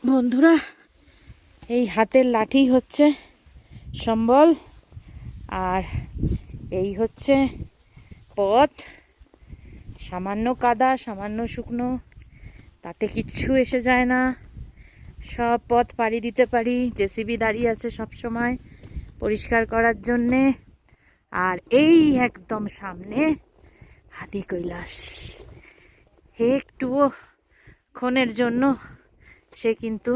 বন্ধুরা, এই হাতের লাঠি হচ্ছে সম্বল, আর এই হচ্ছে পথ। সামান্য কাদা, সামান্য শুকনো, তাতে কিচ্ছু এসে যায় না। সব পথ পাড়ি দিতে পারি। জেসিবি দাঁড়িয়ে আছে সব সময় পরিষ্কার করার জন্যে। আর এই একদম সামনে হাতি কৈলাস। একটুও ক্ষণের জন্য সে কিন্তু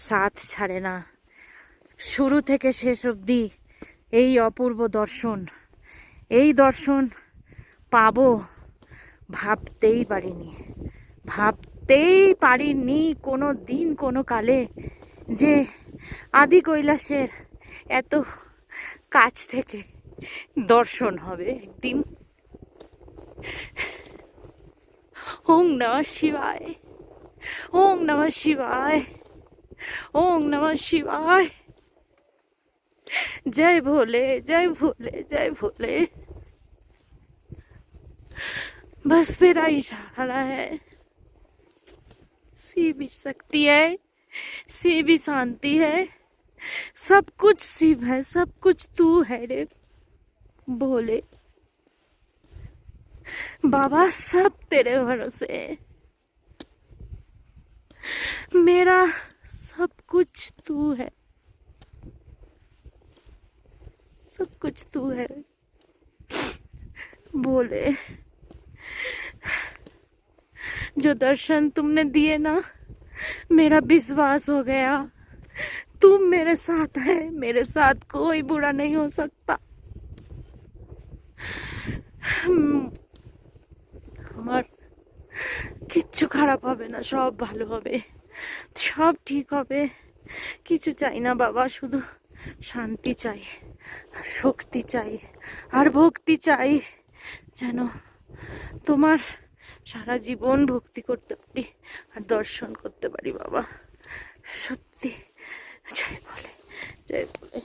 সাথ ছাড়ে না। শুরু থেকে শেষ অবধি এই অপূর্ব দর্শন, এই দর্শন পাবো ভাবতেই পারিনি কোনো দিন কোনো কালে, যে আদি কৈলাসের এত কাছ থেকে দর্শন হবে একদিন। ওং নমঃ শিবায়, ওং নমঃ শিবায়, ओम नमः शिवाय। जय भोले, जय भोले, जय भोले। बस तेरा इशारा है, सी भी शक्ति है, सी भी शांति है, सब कुछ शिव है, सब कुछ तू है रे भोले बाबा। सब तेरे भरोसे है, मेरा सब कुछ तू है, सब कुछ तू है बोले। जो दर्शन तुमने दिए ना, मेरा विश्वास हो गया तुम मेरे साथ है, मेरे साथ कोई बुरा नहीं हो सकता। আমার কিচ্ছু খারাপ হবে না, সব ভালো হবে, সব ঠিক হবে। কিছু চাই না বাবা, শুধু শান্তি চাই, আর শক্তি চাই, আর ভক্তি চাই, যেন তোমার সারা জীবন ভক্তি করতে পারি আর দর্শন করতে পারি বাবা। সত্যি জয় বলে, জয় বলে।